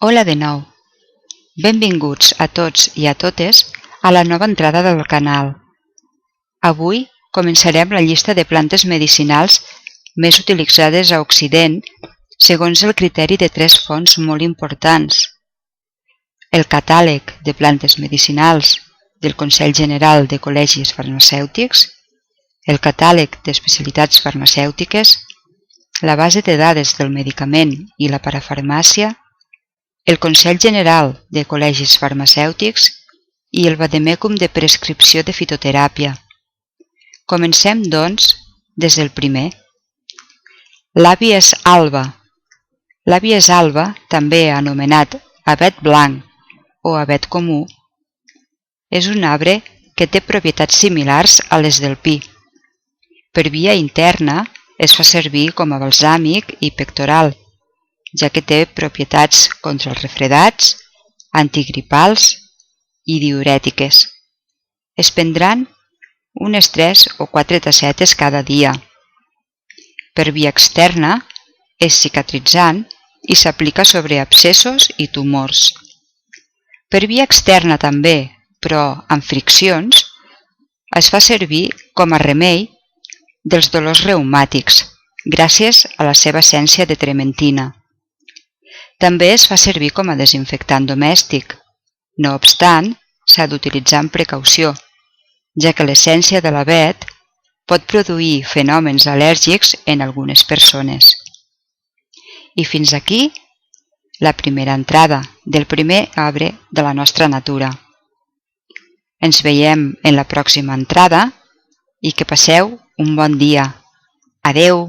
Hola de nou. Benvinguts a tots i a totes a la nova entrada del canal. Avui començarem la llista de plantes medicinals més utilitzades a Occident segons el criteri de 3 fonts molt importants: el catàleg de plantes medicinals del Consell General de Col·legis Farmacèutics, el catàleg d'especialitats farmacèutiques, la base de dades del medicament i la parafarmàcia, el Consell General de Col·legis Farmacèutics i el vademècum de prescripció de fitoteràpia. Comencem, doncs, des del primer. L'Abies alba. L'Abies alba, també anomenat avet blanc o avet comú, és un arbre que té propietats similars a les del pi. Per via interna es fa servir com a balsàmic i pectoral, ja que té propietats contra els refredats, antigripals i diürètiques. Es prendran unes 3 o 4 tassetes cada dia. Per via externa és cicatritzant i s'aplica sobre abscessos i tumors. Per via externa també, però amb friccions, es fa servir com a remei dels dolors reumàtics, gràcies a la seva essència de trementina. També es fa servir com a desinfectant domèstic. No obstant, s'ha d'utilitzar amb precaució, ja que l'essència de l'avet pot produir fenòmens al·lèrgics en algunes persones. I fins aquí la primera entrada del primer arbre de la nostra natura. Ens veiem en la pròxima entrada i que passeu un bon dia. Adeu!